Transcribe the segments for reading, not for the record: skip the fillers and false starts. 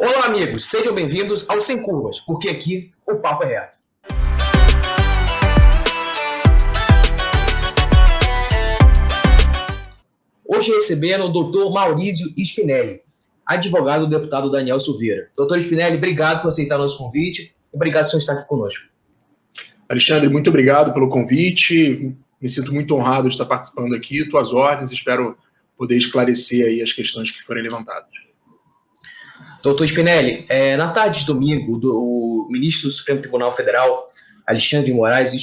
Olá, amigos, sejam bem-vindos ao Sem Curvas, porque aqui o papo é reto. Hoje recebendo o doutor Maurício Spinelli, advogado do deputado Daniel Silveira. Doutor Spinelli, obrigado por aceitar nosso convite. Obrigado por estar aqui conosco. Alexandre, muito obrigado pelo convite. Me sinto muito honrado de estar participando aqui. Tuas ordens, espero poder esclarecer aí as questões que forem levantadas. Doutor Spinelli, na tarde de domingo, o ministro do Supremo Tribunal Federal, Alexandre de Moraes,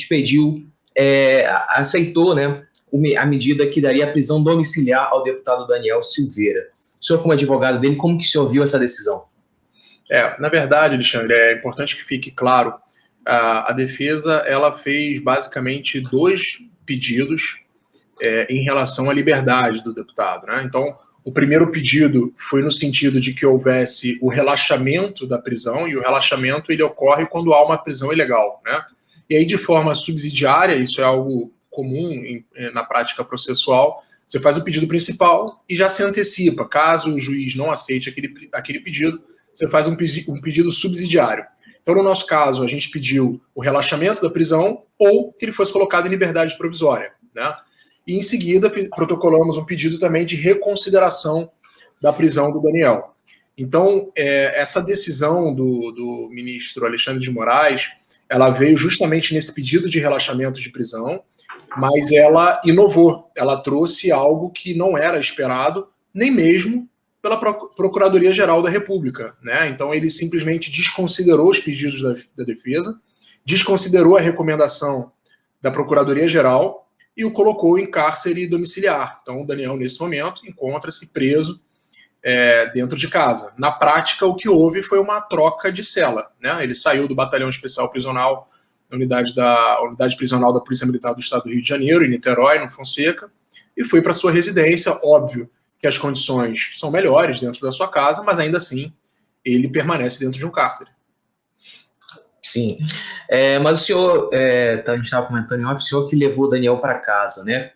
aceitou, a medida que daria a prisão domiciliar ao deputado Daniel Silveira. O senhor, como advogado dele, como que o senhor viu essa decisão? Na verdade, Alexandre, é importante que fique claro, a defesa ela fez basicamente dois pedidos em relação à liberdade do deputado, né? Então, o primeiro pedido foi no sentido de que houvesse o relaxamento da prisão, e o relaxamento ele ocorre quando há uma prisão ilegal, né? E aí, de forma subsidiária, isso é algo comum na prática processual, você faz o pedido principal e já se antecipa. Caso o juiz não aceite aquele pedido, você faz um pedido subsidiário. Então, no nosso caso, a gente pediu o relaxamento da prisão ou que ele fosse colocado em liberdade provisória, né? E, em seguida, protocolamos um pedido também de reconsideração da prisão do Daniel. Então, essa decisão do ministro Alexandre de Moraes, ela veio justamente nesse pedido de relaxamento de prisão, mas ela inovou, ela trouxe algo que não era esperado, nem mesmo pela Procuradoria-Geral da República, né? Então, ele simplesmente desconsiderou os pedidos da defesa, desconsiderou a recomendação da Procuradoria-Geral e o colocou em cárcere domiciliar. Então, o Daniel, nesse momento, encontra-se preso dentro de casa. Na prática, o que houve foi uma troca de cela, né? Ele saiu do Batalhão Especial Prisional, na unidade prisional da Polícia Militar do Estado do Rio de Janeiro, em Niterói, no Fonseca, e foi para sua residência. Óbvio que as condições são melhores dentro da sua casa, mas ainda assim ele permanece dentro de um cárcere. Sim, mas o senhor, a gente estava comentando em off, o senhor que levou o Daniel para casa, né?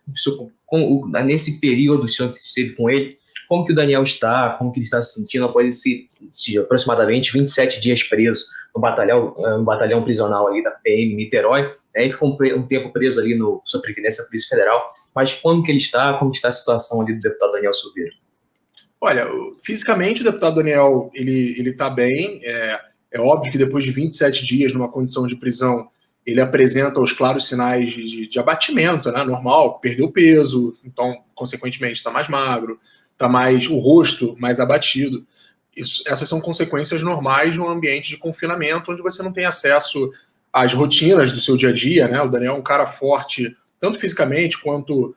Nesse período, o senhor que esteve com ele, como que o Daniel está, como que ele está se sentindo após esse aproximadamente 27 dias preso no batalhão prisional ali da PM Niterói, aí ficou um tempo preso ali no Superintendência da Polícia Federal, mas como que ele está, como que está a situação ali do deputado Daniel Silveira? Olha, fisicamente o deputado Daniel, ele está bem. É óbvio que depois de 27 dias numa condição de prisão, ele apresenta os claros sinais de abatimento, né? Normal, perdeu peso, então, consequentemente, está mais magro, está o rosto mais abatido. Essas são consequências normais de um ambiente de confinamento, onde você não tem acesso às rotinas do seu dia a dia, né? O Daniel é um cara forte, tanto fisicamente quanto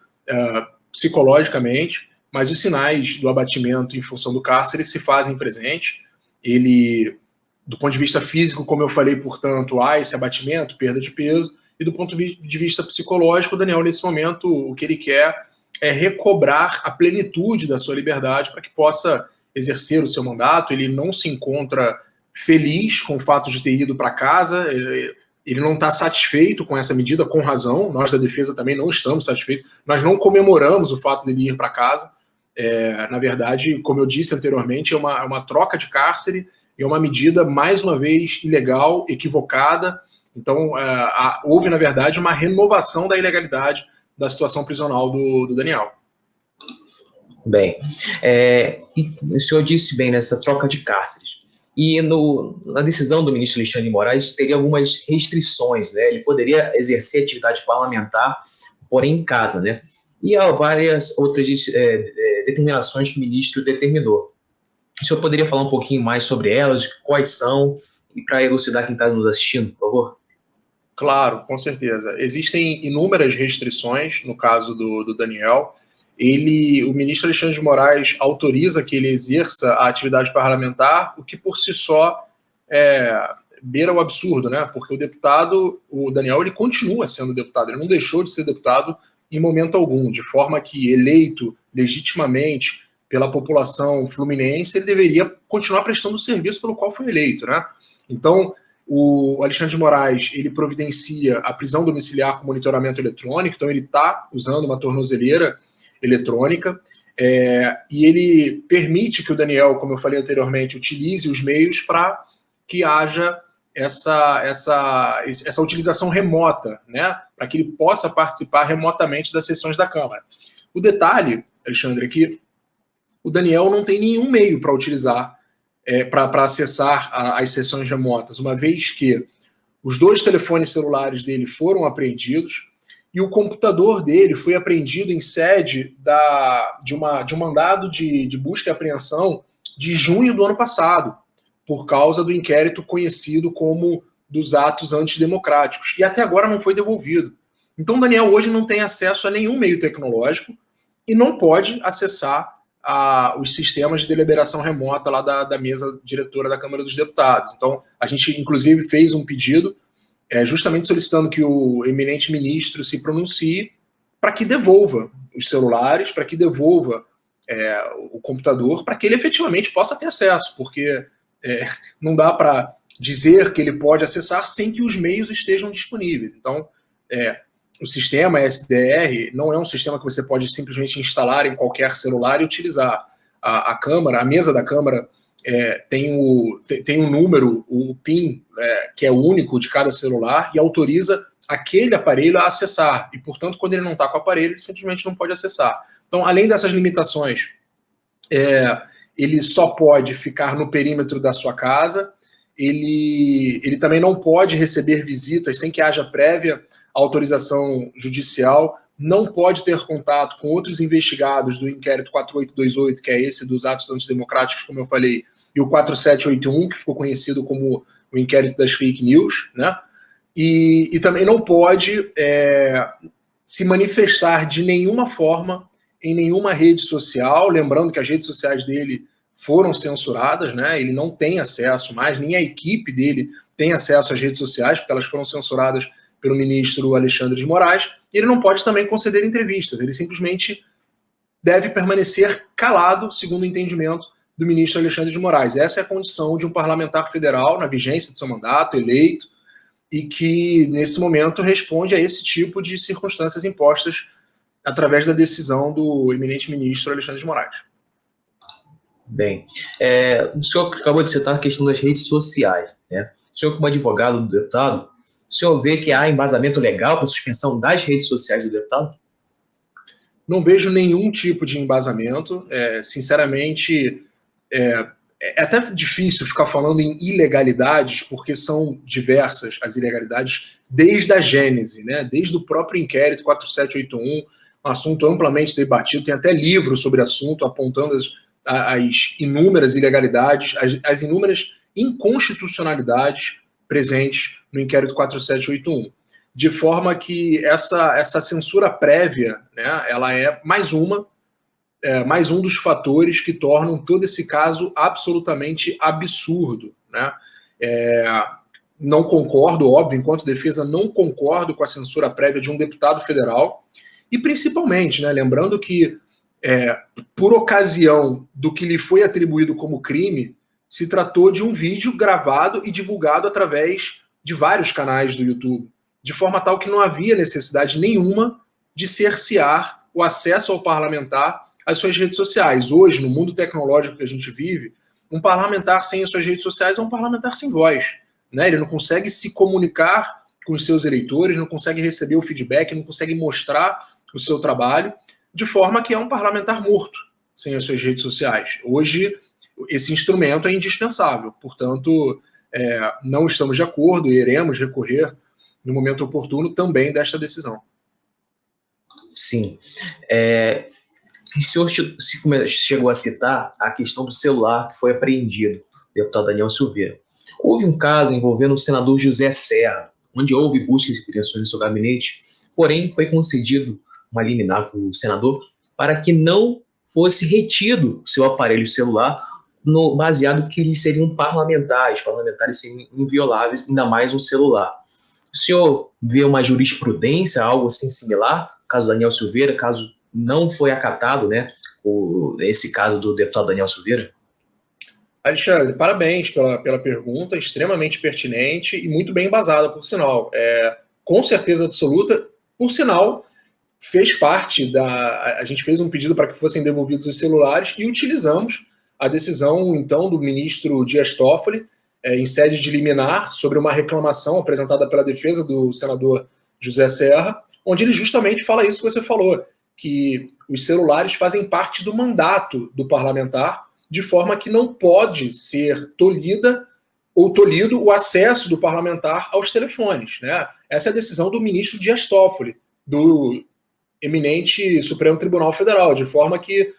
psicologicamente, mas os sinais do abatimento em função do cárcere se fazem presentes. Ele, do ponto de vista físico, como eu falei, portanto, há esse abatimento, perda de peso, e do ponto de vista psicológico, o Daniel, nesse momento, o que ele quer é recobrar a plenitude da sua liberdade para que possa exercer o seu mandato. Ele não se encontra feliz com o fato de ter ido para casa, ele não está satisfeito com essa medida, com razão. Nós da defesa também não estamos satisfeitos, nós não comemoramos o fato dele ir para casa. Na verdade, como eu disse anteriormente, é uma troca de cárcere, é uma medida, mais uma vez, ilegal, equivocada. Então, houve, na verdade, uma renovação da ilegalidade da situação prisional do Daniel. Bem, o senhor disse bem nessa troca de cárceres. E na decisão do ministro Alexandre de Moraes, teria algumas restrições, né? Ele poderia exercer atividade parlamentar, porém em casa, né? E há várias outras determinações que o ministro determinou. O senhor poderia falar um pouquinho mais sobre elas, quais são, e para elucidar quem está nos assistindo, por favor? Claro, com certeza. Existem inúmeras restrições no caso do Daniel. O ministro Alexandre de Moraes autoriza que ele exerça a atividade parlamentar, o que por si só beira o absurdo, né? Porque o Daniel, ele continua sendo deputado, ele não deixou de ser deputado em momento algum, de forma que, eleito legitimamente pela população fluminense, ele deveria continuar prestando o serviço pelo qual foi eleito, né? Então, o Alexandre de Moraes, ele providencia a prisão domiciliar com monitoramento eletrônico, então ele está usando uma tornozeleira eletrônica. E ele permite que o Daniel, como eu falei anteriormente, utilize os meios para que haja essa utilização remota, né? Para que ele possa participar remotamente das sessões da Câmara. O detalhe, Alexandre, é que o Daniel não tem nenhum meio para utilizar, para acessar as sessões remotas, uma vez que os 2 telefones celulares dele foram apreendidos e o computador dele foi apreendido em sede de um mandado de busca e apreensão de junho do ano passado, por causa do inquérito conhecido como dos atos antidemocráticos. E até agora não foi devolvido. Então, Daniel hoje não tem acesso a nenhum meio tecnológico e não pode acessar os sistemas de deliberação remota lá da mesa diretora da Câmara dos Deputados. Então, a gente, inclusive, fez um pedido justamente solicitando que o eminente ministro se pronuncie para que devolva os celulares, para que devolva o computador, para que ele efetivamente possa ter acesso, porque não dá para dizer que ele pode acessar sem que os meios estejam disponíveis. Então, o sistema SDR não é um sistema que você pode simplesmente instalar em qualquer celular e utilizar. A Câmara, a mesa da Câmara, tem um número, o PIN, que é único de cada celular, e autoriza aquele aparelho a acessar. E, portanto, quando ele não está com o aparelho, ele simplesmente não pode acessar. Então, além dessas limitações, ele só pode ficar no perímetro da sua casa, ele também não pode receber visitas sem que haja prévia autorização judicial, não pode ter contato com outros investigados do inquérito 4828, que é esse dos atos antidemocráticos, como eu falei, e o 4781, que ficou conhecido como o inquérito das fake news, né? E também não pode se manifestar de nenhuma forma em nenhuma rede social, lembrando que as redes sociais dele foram censuradas, né? Ele não tem acesso mais, nem a equipe dele tem acesso às redes sociais, porque elas foram censuradas pelo ministro Alexandre de Moraes, e ele não pode também conceder entrevistas, ele simplesmente deve permanecer calado, segundo o entendimento do ministro Alexandre de Moraes. Essa é a condição de um parlamentar federal na vigência de seu mandato, eleito, e que, nesse momento, responde a esse tipo de circunstâncias impostas através da decisão do eminente ministro Alexandre de Moraes. Bem, o senhor acabou de citar a questão das redes sociais, né? O senhor, como advogado do deputado, o senhor vê que há embasamento legal para a suspensão das redes sociais do deputado? Não vejo nenhum tipo de embasamento. Sinceramente, é até difícil ficar falando em ilegalidades, porque são diversas as ilegalidades desde a gênese, né? Desde o próprio inquérito 4781, um assunto amplamente debatido, tem até livro sobre o assunto, apontando as inúmeras ilegalidades, as inúmeras inconstitucionalidades presentes no inquérito 4781. De forma que essa censura prévia, né, ela é mais um dos fatores que tornam todo esse caso absolutamente absurdo, né? Não concordo, óbvio, enquanto defesa, não concordo com a censura prévia de um deputado federal, e principalmente, né, lembrando que, por ocasião do que lhe foi atribuído como crime, se tratou de um vídeo gravado e divulgado através de vários canais do YouTube, de forma tal que não havia necessidade nenhuma de cercear o acesso ao parlamentar às suas redes sociais. Hoje, no mundo tecnológico que a gente vive, um parlamentar sem as suas redes sociais é um parlamentar sem voz, né? Ele não consegue se comunicar com os seus eleitores, não consegue receber o feedback, não consegue mostrar o seu trabalho, de forma que é um parlamentar morto sem as suas redes sociais. Hoje, esse instrumento é indispensável. Portanto, não estamos de acordo e iremos recorrer, no momento oportuno, também desta decisão. Sim. O senhor chegou a citar a questão do celular que foi apreendido, deputado Daniel Silveira. Houve um caso envolvendo o senador José Serra, onde houve buscas e apreensões no seu gabinete, porém foi concedido uma liminar para o senador para que não fosse retido seu aparelho celular, baseado que eles seriam parlamentares seriam invioláveis, ainda mais um celular. O senhor vê uma jurisprudência, algo assim similar, caso Daniel Silveira, caso não foi acatado, né, esse caso do deputado Daniel Silveira? Alexandre, parabéns pela pergunta, extremamente pertinente e muito bem embasada, por sinal. Com certeza absoluta, por sinal, fez parte da... A gente fez um pedido para que fossem devolvidos os celulares e utilizamos a decisão, então, do ministro Dias Toffoli, em sede de liminar, sobre uma reclamação apresentada pela defesa do senador José Serra, onde ele justamente fala isso que você falou, que os celulares fazem parte do mandato do parlamentar, de forma que não pode ser tolhida ou tolhido o acesso do parlamentar aos telefones, né? Essa é a decisão do ministro Dias Toffoli, do eminente Supremo Tribunal Federal, de forma que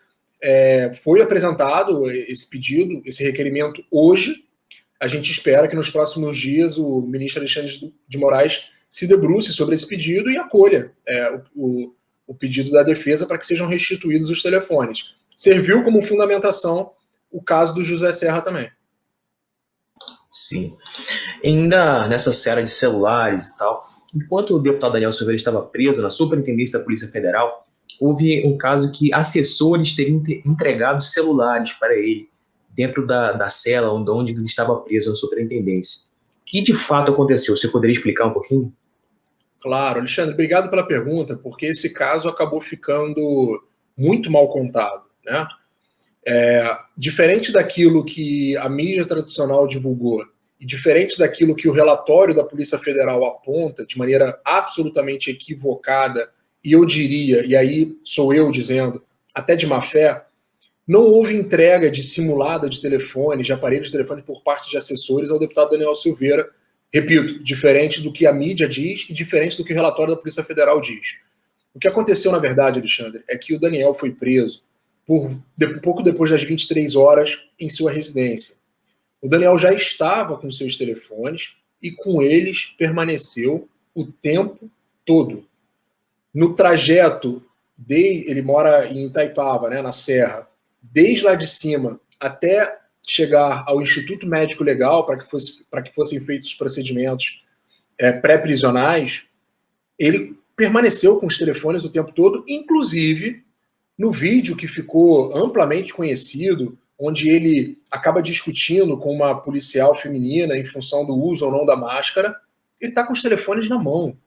foi apresentado esse pedido, esse requerimento hoje. A gente espera que nos próximos dias o ministro Alexandre de Moraes se debruce sobre esse pedido e acolha o pedido da defesa para que sejam restituídos os telefones. Serviu como fundamentação o caso do José Serra também. Sim. Ainda nessa série de celulares e tal, enquanto o deputado Daniel Silveira estava preso na Superintendência da Polícia Federal, houve um caso que assessores teriam entregado celulares para ele dentro da cela onde ele estava preso na Superintendência. O que de fato aconteceu? Você poderia explicar um pouquinho? Claro, Alexandre, obrigado pela pergunta, porque esse caso acabou ficando muito mal contado, né? Diferente daquilo que a mídia tradicional divulgou e diferente daquilo que o relatório da Polícia Federal aponta de maneira absolutamente equivocada, e eu diria, e aí sou eu dizendo, até de má fé, não houve entrega de simulada de telefones, de aparelhos de telefone por parte de assessores ao deputado Daniel Silveira. Repito, diferente do que a mídia diz e diferente do que o relatório da Polícia Federal diz. O que aconteceu, na verdade, Alexandre, é que o Daniel foi preso pouco depois das 23 horas em sua residência. O Daniel já estava com seus telefones e com eles permaneceu o tempo todo. No trajeto, ele mora em Itaipava, né, na Serra, desde lá de cima até chegar ao Instituto Médico Legal para que fossem feitos os procedimentos pré-prisionais, ele permaneceu com os telefones o tempo todo, inclusive no vídeo que ficou amplamente conhecido, onde ele acaba discutindo com uma policial feminina em função do uso ou não da máscara, ele está com os telefones na mão.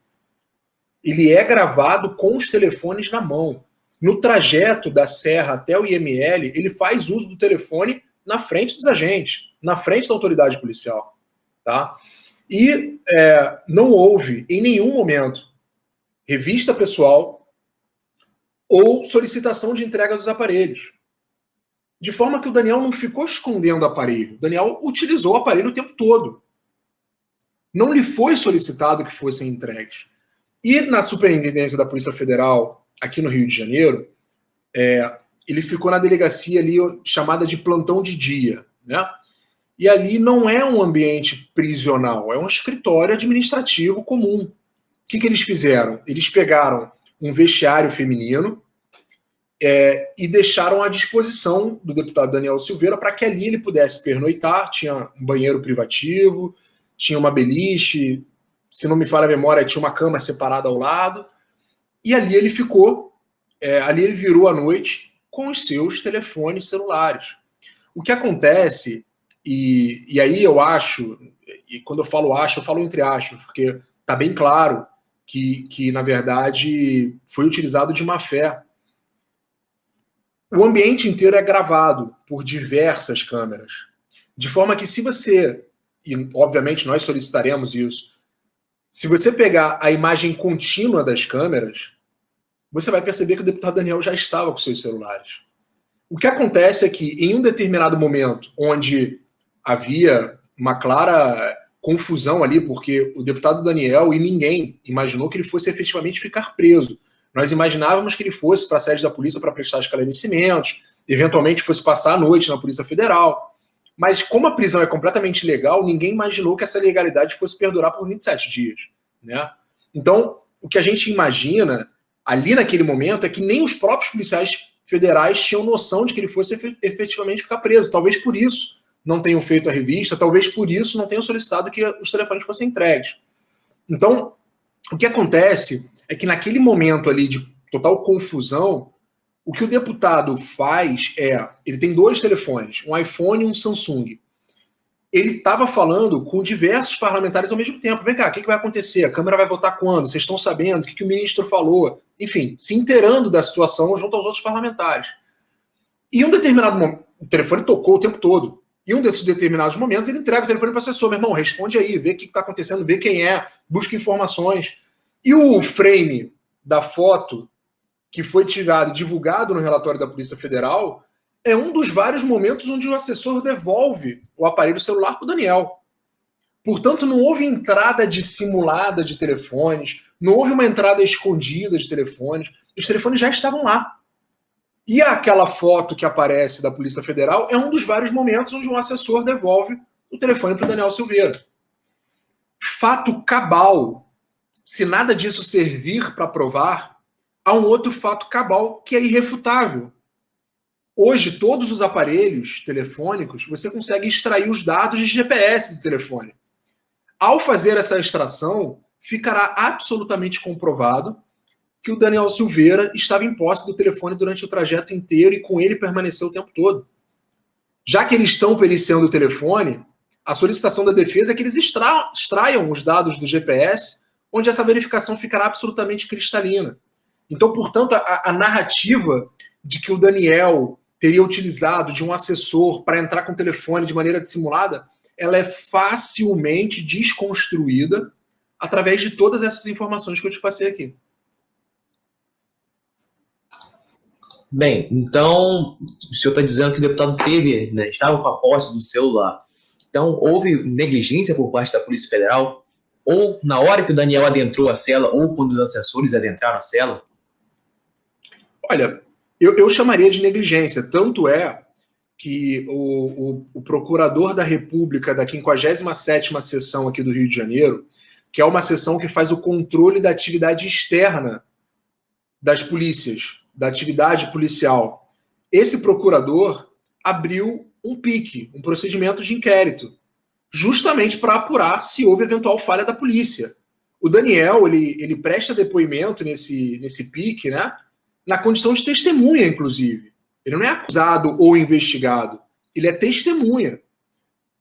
Ele é gravado com os telefones na mão. No trajeto da Serra até o IML, ele faz uso do telefone na frente dos agentes, na frente da autoridade policial. Tá? E não houve, em nenhum momento, revista pessoal ou solicitação de entrega dos aparelhos. De forma que o Daniel não ficou escondendo o aparelho. O Daniel utilizou o aparelho o tempo todo. Não lhe foi solicitado que fossem entregues. E na Superintendência da Polícia Federal, aqui no Rio de Janeiro, ele ficou na delegacia ali chamada de plantão de dia, né? E ali não é um ambiente prisional, é um escritório administrativo comum. O que eles fizeram? Eles pegaram um vestiário feminino e deixaram à disposição do deputado Daniel Silveira para que ali ele pudesse pernoitar. Tinha um banheiro privativo, tinha uma beliche, se não me falha a memória, tinha uma cama separada ao lado, e ali ele ficou, ali ele virou a noite com os seus telefones celulares. O que acontece, e aí eu acho, e quando eu falo entre aspas, porque está bem claro que, na verdade, foi utilizado de má fé. O ambiente inteiro é gravado por diversas câmeras, de forma que se você, e obviamente nós solicitaremos isso, se você pegar a imagem contínua das câmeras, você vai perceber que o deputado Daniel já estava com seus celulares. O que acontece é que, em um determinado momento, onde havia uma clara confusão ali, porque o deputado Daniel e ninguém imaginou que ele fosse efetivamente ficar preso. Nós imaginávamos que ele fosse para a sede da polícia para prestar esclarecimentos, eventualmente fosse passar a noite na Polícia Federal. Mas como a prisão é completamente legal, ninguém imaginou que essa legalidade fosse perdurar por 27 dias. Né? Então, o que a gente imagina ali naquele momento é que nem os próprios policiais federais tinham noção de que ele fosse efetivamente ficar preso. Talvez por isso não tenham feito a revista, talvez por isso não tenham solicitado que os telefones fossem entregues. Então, o que acontece é que naquele momento ali de total confusão, o que o deputado faz ele tem 2 telefones, um iPhone e um Samsung. Ele estava falando com diversos parlamentares ao mesmo tempo. Vem cá, o que vai acontecer? A Câmara vai votar quando? Vocês estão sabendo? O que o ministro falou? enfim, se inteirando da situação junto aos outros parlamentares. E um determinado momento, o telefone tocou o tempo todo. E um desses determinados momentos, ele entrega o telefone para o assessor. Meu irmão, responde aí, vê o que está acontecendo, vê quem é, busca informações. E o frame da foto que foi tirado e divulgado no relatório da Polícia Federal é um dos vários momentos onde o assessor devolve o aparelho celular para o Daniel. Portanto, não houve entrada dissimulada de telefones, não houve uma entrada escondida de telefones, os telefones já estavam lá. E aquela foto que aparece da Polícia Federal é um dos vários momentos onde um assessor devolve o telefone para o Daniel Silveira. Fato cabal. Se nada disso servir para provar, há um outro fato cabal que é irrefutável. Hoje, todos os aparelhos telefônicos, você consegue extrair os dados de GPS do telefone. Ao fazer essa extração, ficará absolutamente comprovado que o Daniel Silveira estava em posse do telefone durante o trajeto inteiro e com ele permaneceu o tempo todo. Já que eles estão periciando o telefone, a solicitação da defesa é que eles extraiam os dados do GPS, onde essa verificação ficará absolutamente cristalina. Então, portanto, a narrativa de que o Daniel teria utilizado de um assessor para entrar com o telefone de maneira dissimulada, ela é facilmente desconstruída através de todas essas informações que eu te passei aqui. Bem, então, o senhor está dizendo que o deputado teve, né, estava com a posse do celular. Então, houve negligência por parte da Polícia Federal, ou na hora que o Daniel adentrou a cela, ou quando os assessores adentraram a cela? Olha, eu chamaria de negligência. Tanto é que o procurador da República da 57ª Seção aqui do Rio de Janeiro, que é uma seção que faz o controle da atividade externa das polícias, da atividade policial. Esse procurador abriu um PIC, um procedimento de inquérito, justamente para apurar se houve eventual falha da polícia. O Daniel, ele presta depoimento nesse PIC, né, na condição de testemunha, inclusive. Ele não é acusado ou investigado, ele é testemunha.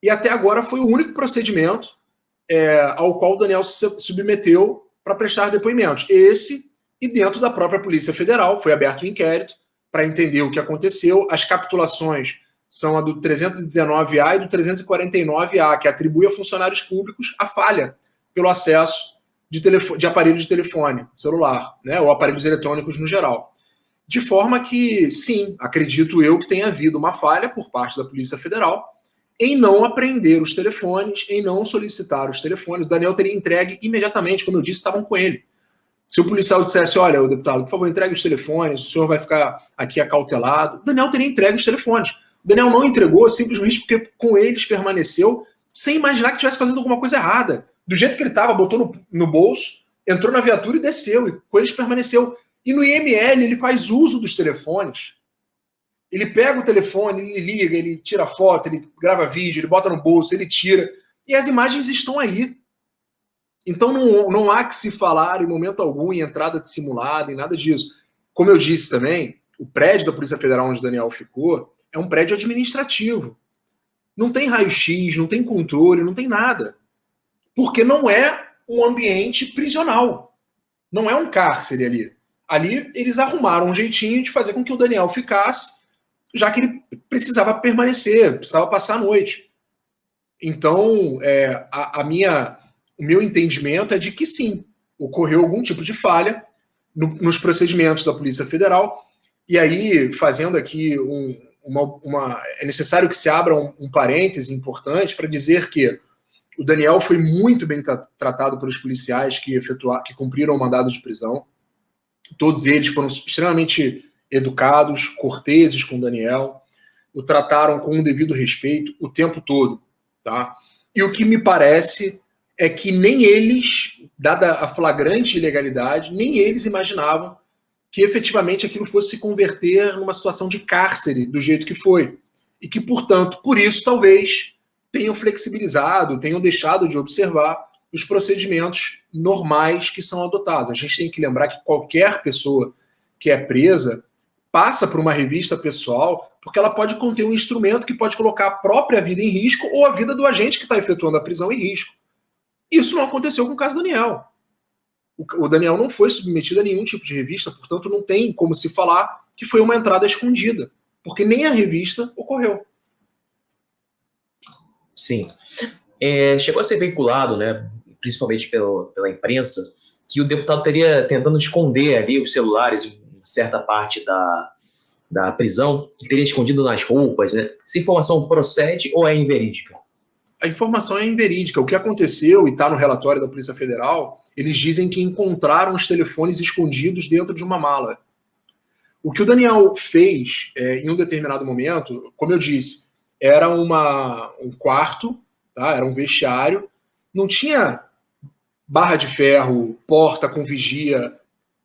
E até agora foi o único procedimento ao qual o Daniel se submeteu para prestar depoimentos. Esse, e dentro da própria Polícia Federal, foi aberto um inquérito para entender o que aconteceu. As capitulações são a do 319A e do 349A, que atribui a funcionários públicos a falha pelo acesso de aparelhos de telefone celular, né, ou aparelhos eletrônicos no geral. De forma que, sim, acredito eu que tenha havido uma falha por parte da Polícia Federal em não apreender os telefones, em não solicitar os telefones. O Daniel teria entregue imediatamente, como eu disse, estavam com ele. Se o policial dissesse, olha, o deputado, por favor, entregue os telefones, o senhor vai ficar aqui acautelado, o Daniel teria entregue os telefones. O Daniel não entregou simplesmente porque com eles permaneceu sem imaginar que estivesse fazendo alguma coisa errada. Do jeito que ele estava, botou no bolso, entrou na viatura e desceu, e com eles permaneceu. E no IML ele faz uso dos telefones. Ele pega o telefone, ele liga, ele tira foto, ele grava vídeo, ele bota no bolso, ele tira. E as imagens estão aí. Então não há que se falar em momento algum em entrada dissimulada, em nada disso. Como eu disse também, o prédio da Polícia Federal onde o Daniel ficou é um prédio administrativo. Não tem raio-x, não tem controle, não tem nada. Porque não é um ambiente prisional. Não é um cárcere ali. Ali eles arrumaram um jeitinho de fazer com que o Daniel ficasse, já que ele precisava permanecer, precisava passar a noite. Então, o meu entendimento é de que sim, ocorreu algum tipo de falha nos procedimentos da Polícia Federal. E aí, fazendo aqui é necessário que se abra um parêntese importante para dizer que o Daniel foi muito bem tratado pelos policiais que cumpriram o mandado de prisão. Todos eles foram extremamente educados, corteses com o Daniel, o trataram com um devido respeito o tempo todo. Tá? E o que me parece é que nem eles, dada a flagrante ilegalidade, nem eles imaginavam que efetivamente aquilo fosse se converter numa situação de cárcere do jeito que foi. E que, portanto, por isso, talvez tenham flexibilizado, tenham deixado de observar os procedimentos normais que são adotados. A gente tem que lembrar que qualquer pessoa que é presa passa por uma revista pessoal porque ela pode conter um instrumento que pode colocar a própria vida em risco ou a vida do agente que está efetuando a prisão em risco. Isso não aconteceu com o caso Daniel. O Daniel não foi submetido a nenhum tipo de revista, portanto não tem como se falar que foi uma entrada escondida, porque nem a revista ocorreu. Sim. Chegou a ser veiculado, né, principalmente pela imprensa, que o deputado teria tentando esconder ali os celulares em certa parte da prisão, que teria escondido nas roupas, né? Essa informação procede ou é inverídica? A informação é inverídica. O que aconteceu, e está no relatório da Polícia Federal, eles dizem que encontraram os telefones escondidos dentro de uma mala. O que o Daniel fez em um determinado momento, como eu disse, era um quarto, tá? Era um vestiário, não tinha barra de ferro, porta com vigia,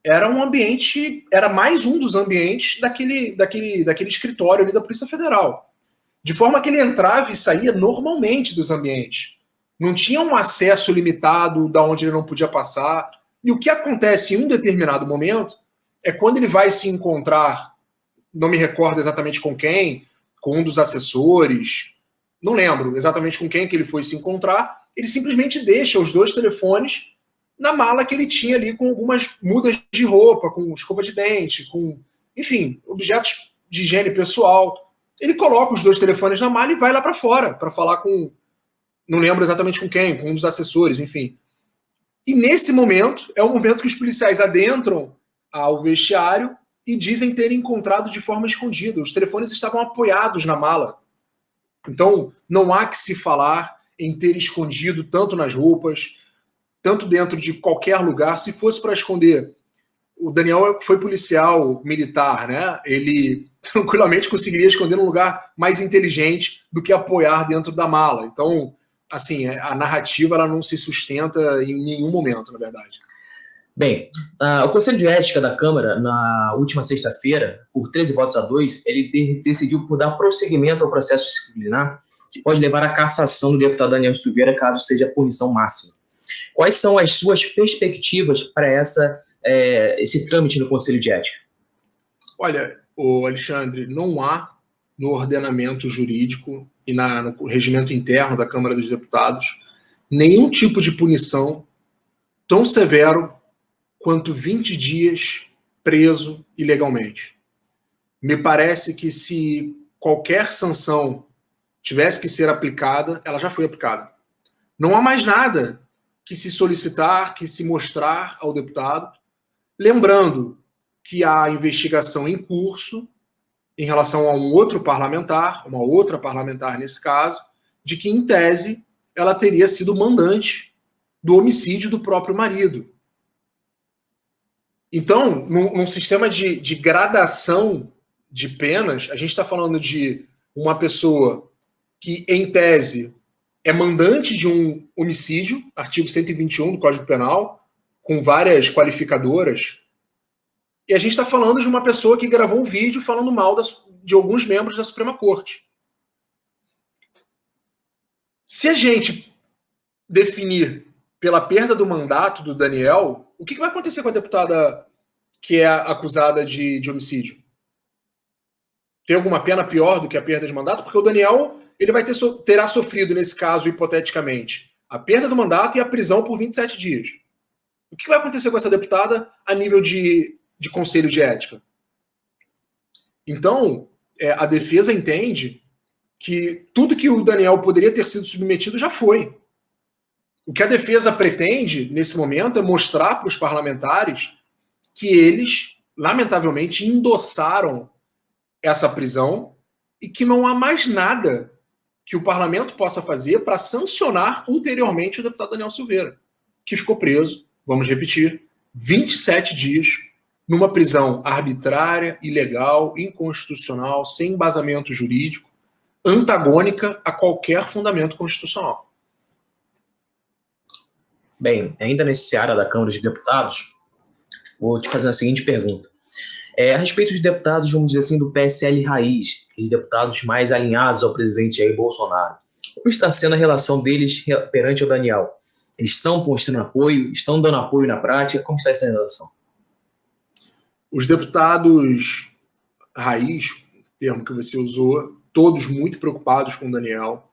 era um ambiente, era mais um dos ambientes daquele escritório ali da Polícia Federal. De forma que ele entrava e saía normalmente dos ambientes. Não tinha um acesso limitado da onde ele não podia passar. E o que acontece em um determinado momento é quando ele vai se encontrar, não me recordo exatamente com um dos assessores, não lembro exatamente com quem que ele foi se encontrar, ele simplesmente deixa os 2 telefones na mala que ele tinha ali com algumas mudas de roupa, com escova de dente, com, enfim, objetos de higiene pessoal. Ele coloca os 2 telefones na mala e vai lá para fora para falar com, não lembro exatamente com quem, com um dos assessores, enfim. E nesse momento, é o momento que os policiais adentram ao vestiário e dizem terem encontrado de forma escondida. Os telefones estavam apoiados na mala. Então, não há que se falar em ter escondido tanto nas roupas, tanto dentro de qualquer lugar. Se fosse para esconder, o Daniel foi policial militar, né? Ele tranquilamente conseguiria esconder num lugar mais inteligente do que apoiar dentro da mala. Então, assim, a narrativa ela não se sustenta em nenhum momento, na verdade. Bem, o Conselho de Ética da Câmara, na última sexta-feira, por 13 votos a 2, ele decidiu por dar prosseguimento ao processo disciplinar, que pode levar à cassação do deputado Daniel Silveira, caso seja a punição máxima. Quais são as suas perspectivas para esse trâmite no Conselho de Ética? Olha, Alexandre, não há no ordenamento jurídico e no regimento interno da Câmara dos Deputados nenhum tipo de punição tão severo quanto 20 dias preso ilegalmente. Me parece que se qualquer sanção tivesse que ser aplicada, ela já foi aplicada. Não há mais nada que se solicitar, que se mostrar ao deputado, lembrando que há investigação em curso em relação a um outro parlamentar, uma outra parlamentar nesse caso, de que, em tese, ela teria sido mandante do homicídio do próprio marido. Então, num sistema de gradação de penas, a gente está falando de uma pessoa que, em tese, é mandante de um homicídio, artigo 121 do Código Penal, com várias qualificadoras, e a gente está falando de uma pessoa que gravou um vídeo falando mal de alguns membros da Suprema Corte. Se a gente definir pela perda do mandato do Daniel, o que vai acontecer com a deputada que é acusada de homicídio? Tem alguma pena pior do que a perda de mandato? Porque o Daniel ele terá sofrido, nesse caso, hipoteticamente, a perda do mandato e a prisão por 27 dias. O que vai acontecer com essa deputada a nível de conselho de ética? Então, a defesa entende que tudo que o Daniel poderia ter sido submetido já foi. O que a defesa pretende, nesse momento, é mostrar para os parlamentares que eles, lamentavelmente, endossaram essa prisão e que não há mais nada que o parlamento possa fazer para sancionar ulteriormente o deputado Daniel Silveira, que ficou preso, vamos repetir, 27 dias numa prisão arbitrária, ilegal, inconstitucional, sem embasamento jurídico, antagônica a qualquer fundamento constitucional. Bem, ainda nesse área da Câmara dos Deputados, vou te fazer a seguinte pergunta. A respeito dos deputados, vamos dizer assim, do PSL Raiz, os deputados mais alinhados ao presidente Jair Bolsonaro, como está sendo a relação deles perante o Daniel? Eles estão mostrando apoio? Estão dando apoio na prática? Como está essa relação? Os deputados Raiz, termo que você usou, todos muito preocupados com o Daniel.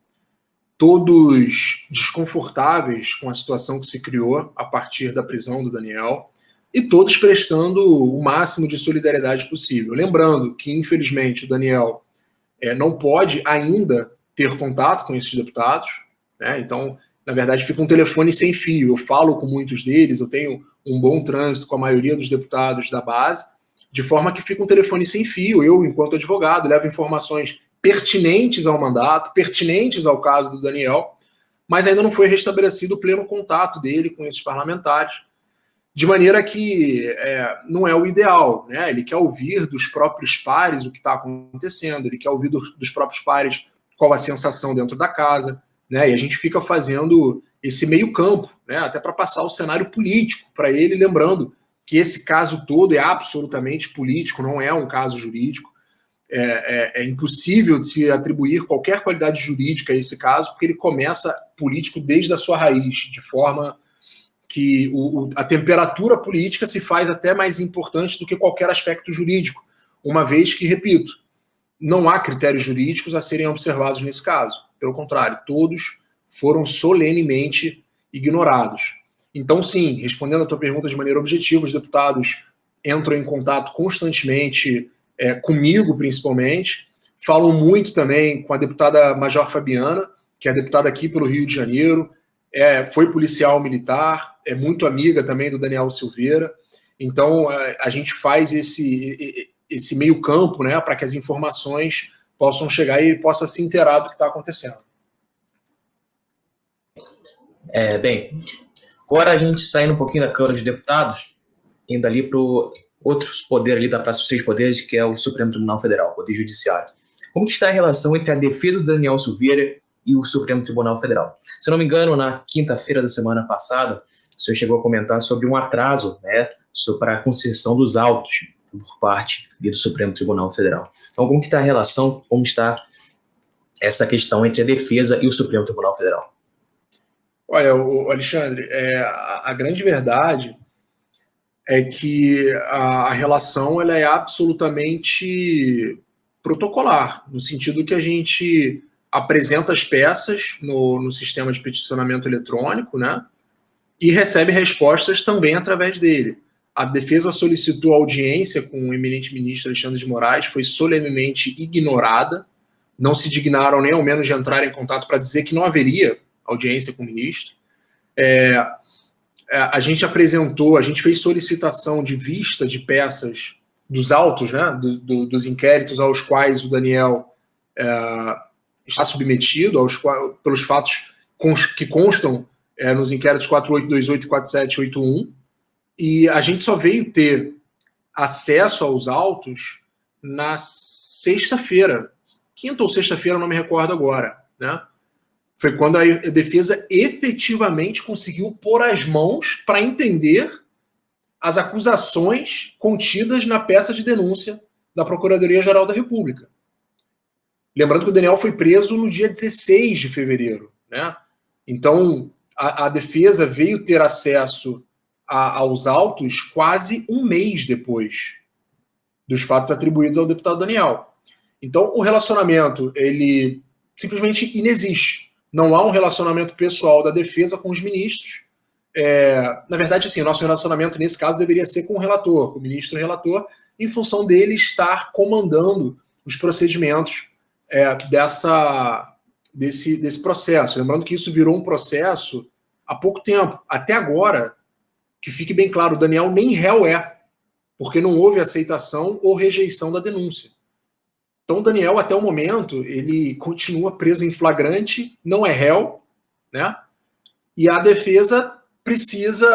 todos desconfortáveis com a situação que se criou a partir da prisão do Daniel, e todos prestando o máximo de solidariedade possível. Lembrando que, infelizmente, o Daniel não pode ainda ter contato com esses deputados, né? Então, na verdade, fica um telefone sem fio. Eu falo com muitos deles, eu tenho um bom trânsito com a maioria dos deputados da base, de forma que fica um telefone sem fio. Eu, enquanto advogado, levo informações pertinentes ao mandato, pertinentes ao caso do Daniel, mas ainda não foi restabelecido o pleno contato dele com esses parlamentares, de maneira que não é o ideal, né? Ele quer ouvir dos próprios pares o que está acontecendo, ele quer ouvir dos próprios pares qual a sensação dentro da casa, né? E a gente fica fazendo esse meio campo, né? Até para passar o cenário político para ele, lembrando que esse caso todo é absolutamente político, não é um caso jurídico. É impossível de se atribuir qualquer qualidade jurídica a esse caso, porque ele começa político desde a sua raiz, de forma que a temperatura política se faz até mais importante do que qualquer aspecto jurídico, uma vez que, repito, não há critérios jurídicos a serem observados nesse caso. Pelo contrário, todos foram solenemente ignorados. Então, sim, respondendo a tua pergunta de maneira objetiva, os deputados entram em contato constantemente comigo, principalmente, falam muito também com a deputada Major Fabiana, que é deputada aqui pelo Rio de Janeiro, foi policial militar, é muito amiga também do Daniel Silveira. Então, a gente faz esse meio campo, né, para que as informações possam chegar e ele possa se inteirar do que está acontecendo. Bem, agora a gente saindo um pouquinho da Câmara dos Deputados, indo ali para outros poderes ali da Praça dos Três Poderes, que é o Supremo Tribunal Federal, o Poder Judiciário. Como que está a relação entre a defesa do Daniel Silveira e o Supremo Tribunal Federal? Se eu não me engano, na quinta-feira da semana passada, o senhor chegou a comentar sobre um atraso, né, sobre a concessão dos autos por parte do Supremo Tribunal Federal. Então, como que está a relação, como está essa questão entre a defesa e o Supremo Tribunal Federal? Olha, Alexandre, a grande verdade é que a relação ela é absolutamente protocolar, no sentido que a gente apresenta as peças no sistema de peticionamento eletrônico, né, e recebe respostas também através dele. A defesa solicitou audiência com o eminente ministro Alexandre de Moraes, foi solenemente ignorada, não se dignaram nem ao menos de entrar em contato para dizer que não haveria audiência com o ministro. A gente fez solicitação de vista de peças dos autos, né, dos inquéritos aos quais o Daniel está submetido, pelos fatos que constam nos inquéritos 4828 e 4781, e a gente só veio ter acesso aos autos na sexta-feira, quinta ou sexta-feira, não me recordo agora, né? Foi quando a defesa efetivamente conseguiu pôr as mãos para entender as acusações contidas na peça de denúncia da Procuradoria-Geral da República. Lembrando que o Daniel foi preso no dia 16 de fevereiro, né? Então, a defesa veio ter acesso aos autos quase um mês depois dos fatos atribuídos ao deputado Daniel. Então, o relacionamento, ele simplesmente inexiste. Não há um relacionamento pessoal da defesa com os ministros. Na verdade, assim, o nosso relacionamento, nesse caso, deveria ser com o relator, com o ministro relator, em função dele estar comandando os procedimentos desse processo. Lembrando que isso virou um processo há pouco tempo. Até agora, que fique bem claro, o Daniel nem réu porque não houve aceitação ou rejeição da denúncia. Então, o Daniel, até o momento, ele continua preso em flagrante, não é réu, né? E a defesa precisa...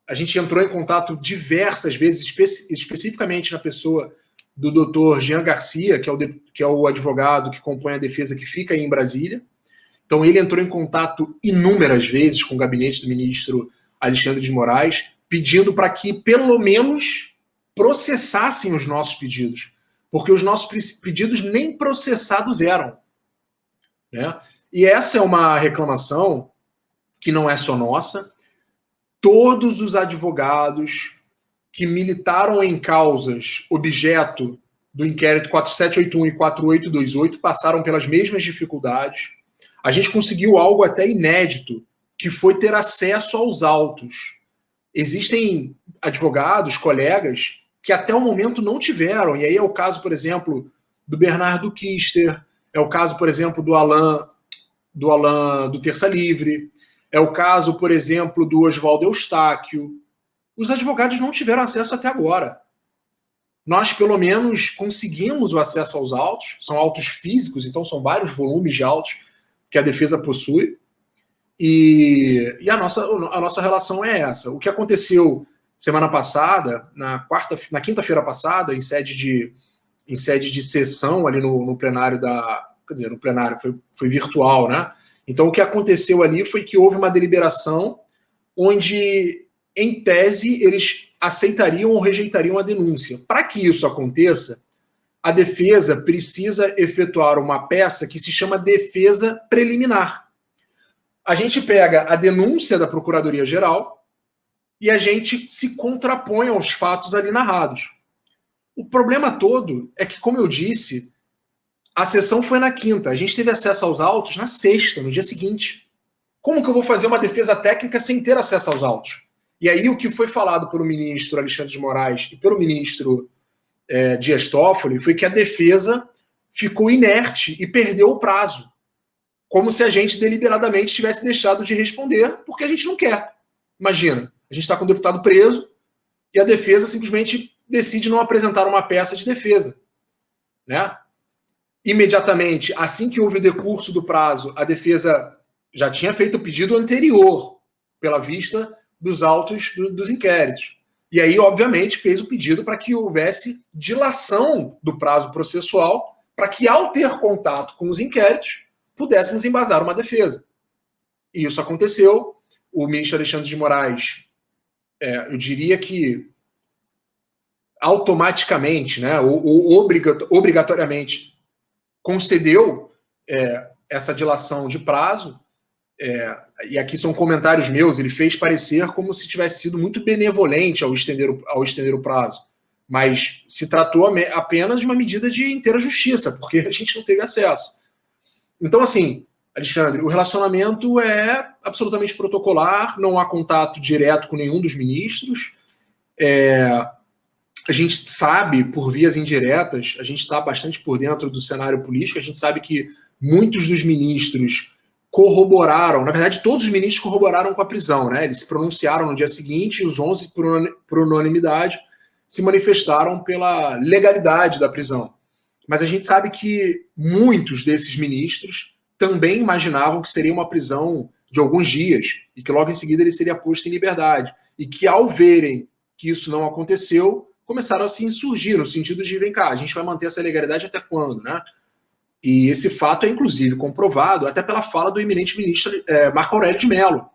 a gente entrou em contato diversas vezes, especificamente na pessoa do doutor Jean Garcia, que é o advogado que compõe a defesa que fica aí em Brasília. Então, ele entrou em contato inúmeras vezes com o gabinete do ministro Alexandre de Moraes, pedindo para que, pelo menos, processassem os nossos pedidos, porque os nossos pedidos nem processados eram, né? E essa é uma reclamação que não é só nossa. Todos os advogados que militaram em causas objeto do inquérito 4781 e 4828 passaram pelas mesmas dificuldades. a gente conseguiu algo até inédito, que foi ter acesso aos autos. Existem advogados, colegas, que até o momento não tiveram. E aí é o caso, por exemplo, do Bernardo Kister, é o caso, por exemplo, do Alan do Terça Livre, é o caso, por exemplo, do Oswaldo Eustáquio. Os advogados não tiveram acesso até agora. Nós, pelo menos, conseguimos o acesso aos autos, são autos físicos, então são vários volumes de autos que a defesa possui, e a nossa relação é essa. O que aconteceu semana passada, na quinta-feira passada, em sede de sessão ali no plenário quer dizer, no plenário, foi virtual, né? Então, o que aconteceu ali foi que houve uma deliberação onde, em tese, eles aceitariam ou rejeitariam a denúncia. Para que isso aconteça, a defesa precisa efetuar uma peça que se chama defesa preliminar. A gente pega a denúncia da Procuradoria-Geral e a gente se contrapõe aos fatos ali narrados. O problema todo é que, como eu disse, a sessão foi na quinta. A gente teve acesso aos autos na sexta, no dia seguinte. Como que eu vou fazer uma defesa técnica sem ter acesso aos autos? E aí o que foi falado pelo ministro Alexandre de Moraes e pelo ministro Dias Toffoli foi que a defesa ficou inerte e perdeu o prazo. Como se a gente deliberadamente tivesse deixado de responder, porque a gente não quer. Imagina, a gente está com o deputado preso e a defesa simplesmente decide não apresentar uma peça de defesa, né? Imediatamente, assim que houve o decurso do prazo, a defesa já tinha feito o pedido anterior, pela vista dos autos dos inquéritos. E aí, obviamente, fez o pedido para que houvesse dilação do prazo processual, para que, ao ter contato com os inquéritos, pudéssemos embasar uma defesa. E isso aconteceu. O ministro Alexandre de Moraes, eu diria que automaticamente, né, ou obrigatoriamente, concedeu essa dilação de prazo, e aqui são comentários meus, ele fez parecer como se tivesse sido muito benevolente ao estender o prazo, mas se tratou apenas de uma medida de inteira justiça, porque a gente não teve acesso. Então, assim, Alexandre, o relacionamento é absolutamente protocolar, não há contato direto com nenhum dos ministros, a gente sabe, por vias indiretas, a gente está bastante por dentro do cenário político, a gente sabe que muitos dos ministros corroboraram, na verdade, todos os ministros corroboraram com a prisão, né? Eles se pronunciaram no dia seguinte e os 11, por unanimidade, se manifestaram pela legalidade da prisão. Mas a gente sabe que muitos desses ministros também imaginavam que seria uma prisão de alguns dias e que logo em seguida ele seria posto em liberdade. E que, ao verem que isso não aconteceu, começaram a se insurgir, no sentido de, vem cá, a gente vai manter essa legalidade até quando, né? E esse fato é, inclusive, comprovado até pela fala do eminente ministro Marco Aurélio de Mello,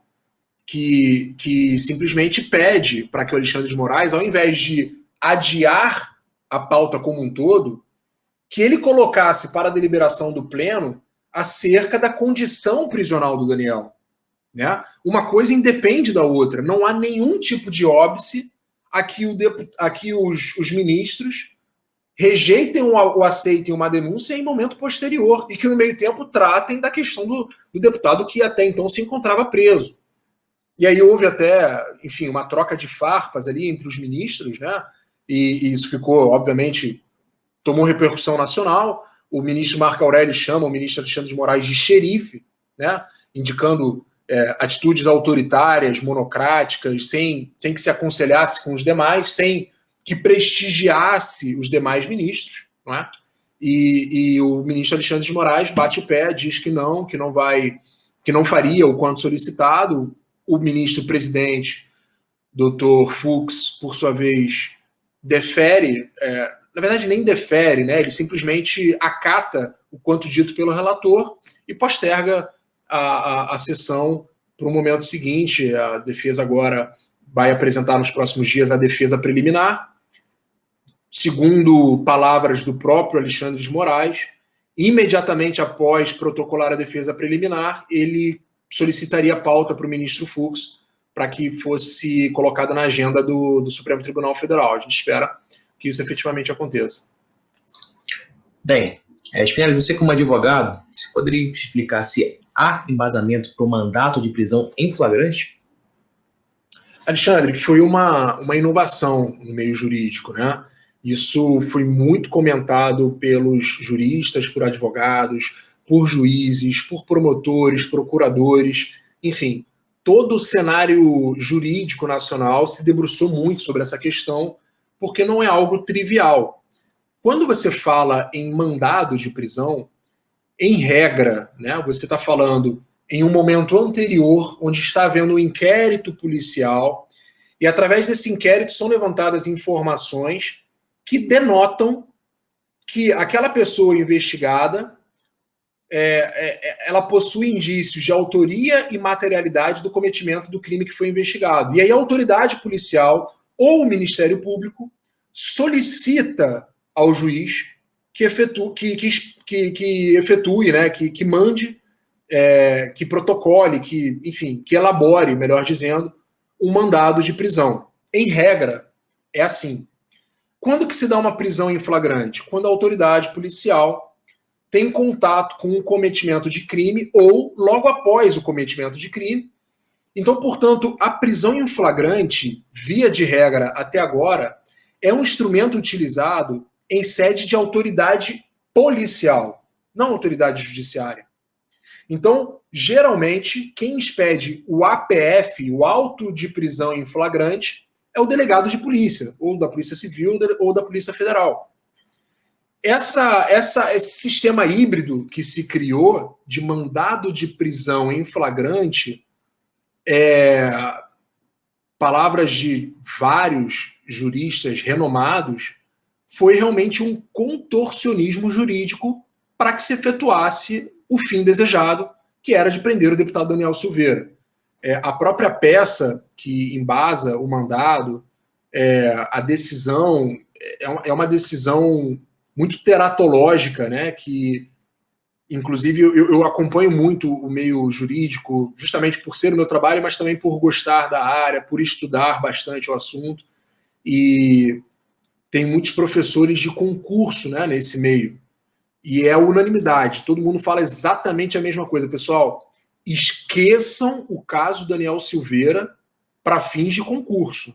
que simplesmente pede para que o Alexandre de Moraes, ao invés de adiar a pauta como um todo, que ele colocasse para a deliberação do pleno acerca da condição prisional do Daniel. Né? Uma coisa independe da outra. Não há nenhum tipo de óbice a que os ministros rejeitem ou aceitem uma denúncia em momento posterior e que, no meio tempo, tratem da questão do deputado que até então se encontrava preso. E aí houve até, enfim, uma troca de farpas ali entre os ministros, né? E isso ficou, obviamente, tomou repercussão nacional. O ministro Marco Aurélio chama o ministro Alexandre de Moraes de xerife, né? Indicando atitudes autoritárias, monocráticas, sem que se aconselhasse com os demais, sem que prestigiasse os demais ministros, não é? E o ministro Alexandre de Moraes bate o pé, diz que não faria o quanto solicitado. O ministro presidente, Dr. Fux, por sua vez, defere, na verdade nem defere, né? Ele simplesmente acata o quanto dito pelo relator e posterga a sessão para o momento seguinte. A defesa agora vai apresentar nos próximos dias a defesa preliminar. Segundo palavras do próprio Alexandre de Moraes, imediatamente após protocolar a defesa preliminar, ele solicitaria a pauta para o ministro Fux para que fosse colocada na agenda do Supremo Tribunal Federal. A gente espera que isso efetivamente aconteça. Bem, Espinelli, você como advogado, você poderia explicar se há embasamento para o mandato de prisão em flagrante? Alexandre, foi uma inovação no meio jurídico, né? Isso foi muito comentado pelos juristas, por advogados, por juízes, por promotores, procuradores, enfim, todo o cenário jurídico nacional se debruçou muito sobre essa questão, porque não é algo trivial. Quando você fala em mandado de prisão, em regra, né, você está falando em um momento anterior, onde está havendo um inquérito policial, e através desse inquérito são levantadas informações que denotam que aquela pessoa investigada ela possui indícios de autoria e materialidade do cometimento do crime que foi investigado. E aí a autoridade policial ou o Ministério Público solicita ao juiz que efetue, né, que mande, que protocole, que elabore, melhor dizendo, um mandado de prisão. Em regra, é assim. Quando que se dá uma prisão em flagrante? Quando a autoridade policial tem contato com o cometimento de crime ou logo após o cometimento de crime. Então, portanto, a prisão em flagrante, via de regra até agora, é um instrumento utilizado em sede de autoridade policial, não autoridade judiciária. Então, geralmente, quem expede o APF, o auto de prisão em flagrante, é o delegado de polícia, ou da Polícia Civil ou da Polícia Federal. Esse sistema híbrido que se criou de mandado de prisão em flagrante, palavras de vários juristas renomados, foi realmente um contorcionismo jurídico para que se efetuasse o fim desejado, que era de prender o deputado Daniel Silveira. A própria peça que embasa o mandado, a decisão, é uma decisão muito teratológica, né, que, inclusive, eu acompanho muito o meio jurídico, justamente por ser o meu trabalho, mas também por gostar da área, por estudar bastante o assunto, e tem muitos professores de concurso, né, nesse meio. E é unanimidade, todo mundo fala exatamente a mesma coisa. Pessoal, esqueçam o caso Daniel Silveira para fins de concurso.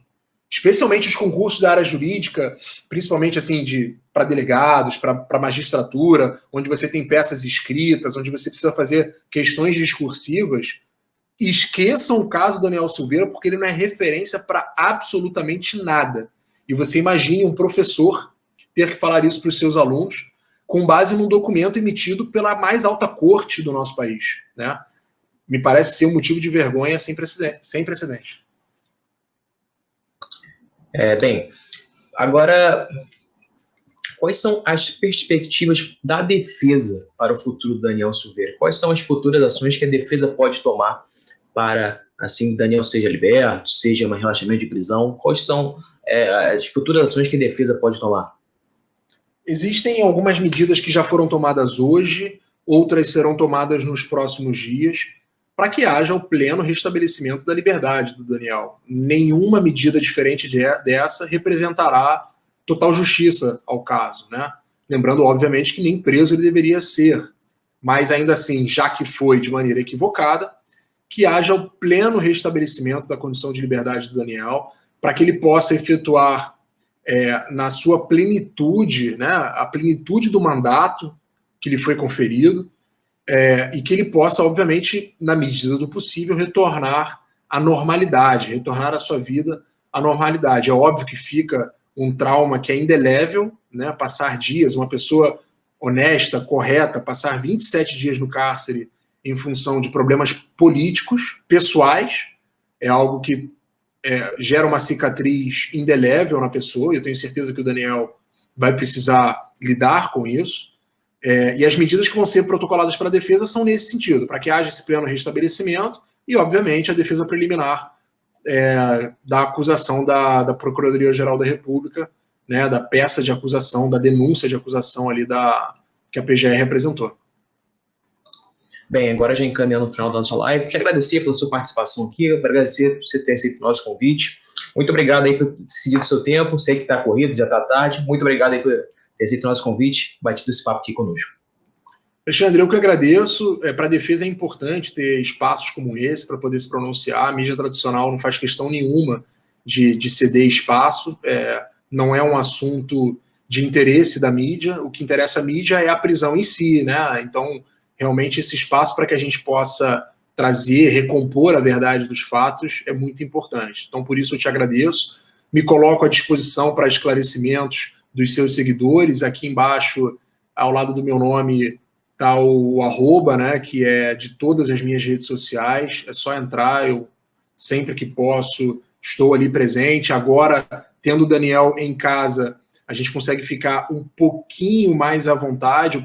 Especialmente os concursos da área jurídica, principalmente assim para delegados, para magistratura, onde você tem peças escritas, onde você precisa fazer questões discursivas. Esqueçam o caso Daniel Silveira, porque ele não é referência para absolutamente nada. E você imagine um professor ter que falar isso para os seus alunos, com base num documento emitido pela mais alta corte do nosso país, né? Me parece ser um motivo de vergonha sem precedente. Bem, agora, quais são as perspectivas da defesa para o futuro do Daniel Silveira? Quais são as futuras ações que a defesa pode tomar para, assim, Daniel seja liberto, seja um relaxamento de prisão? Quais são as futuras ações que a defesa pode tomar? Existem algumas medidas que já foram tomadas hoje, outras serão tomadas nos próximos dias, para que haja o pleno restabelecimento da liberdade do Daniel. Nenhuma medida diferente dessa representará total justiça ao caso, né? Lembrando, obviamente, que nem preso ele deveria ser, mas ainda assim, já que foi de maneira equivocada, que haja o pleno restabelecimento da condição de liberdade do Daniel, para que ele possa efetuar na sua plenitude, né, a plenitude do mandato que lhe foi conferido, e que ele possa, obviamente, na medida do possível, retornar à normalidade, retornar à sua vida à normalidade. É óbvio que fica um trauma que é indelével, né, passar dias, uma pessoa honesta, correta, passar 27 dias no cárcere em função de problemas políticos, pessoais, é algo que gera uma cicatriz indelével na pessoa, e eu tenho certeza que o Daniel vai precisar lidar com isso. E as medidas que vão ser protocoladas para a defesa são nesse sentido, para que haja esse pleno restabelecimento e, obviamente, a defesa preliminar da acusação da Procuradoria-Geral da República, né, da peça de acusação, da denúncia de acusação ali que a PGR representou. Bem, agora já encaminhando no final da nossa live, quero agradecer pela sua participação aqui, agradecer por você ter aceito o nosso convite. Muito obrigado aí por seguir o seu tempo, sei que está corrido, já está tarde. Muito obrigado aí por ter aceito o nosso convite, batido esse papo aqui conosco. Alexandre, eu que agradeço. Para a defesa é importante ter espaços como esse para poder se pronunciar. A mídia tradicional não faz questão nenhuma de ceder espaço. Não é um assunto de interesse da mídia. O que interessa à mídia é a prisão em si, né? Então, realmente, esse espaço para que a gente possa trazer, recompor a verdade dos fatos é muito importante. Então, por isso, eu te agradeço. Me coloco à disposição para esclarecimentos dos seus seguidores. Aqui embaixo, ao lado do meu nome, tá o arroba, né, que é de todas as minhas redes sociais. É só entrar, eu sempre que posso estou ali presente. Agora, tendo o Daniel em casa, a gente consegue ficar um pouquinho mais à vontade.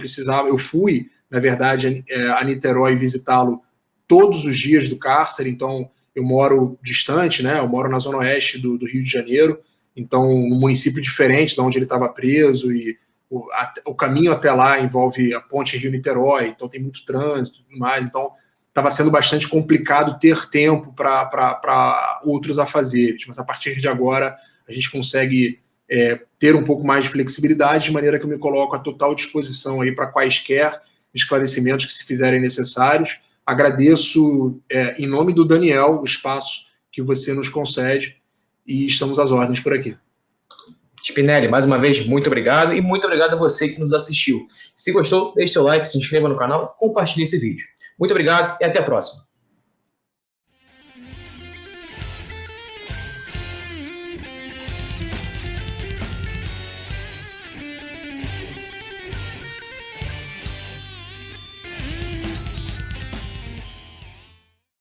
Eu fui, na verdade, a Niterói visitá-lo todos os dias do cárcere, então eu moro distante, né? Eu moro na zona oeste do Rio de Janeiro, então um município diferente de onde ele estava preso, e o caminho até lá envolve a ponte Rio-Niterói, então tem muito trânsito e tudo mais, então estava sendo bastante complicado ter tempo para outros afazeres, mas a partir de agora a gente consegue ter um pouco mais de flexibilidade, de maneira que eu me coloco à total disposição aí para quaisquer esclarecimentos que se fizerem necessários. Agradeço, em nome do Daniel, o espaço que você nos concede e estamos às ordens por aqui. Spinelli, mais uma vez, muito obrigado e muito obrigado a você que nos assistiu. Se gostou, deixe seu like, se inscreva no canal, compartilhe esse vídeo. Muito obrigado e até a próxima.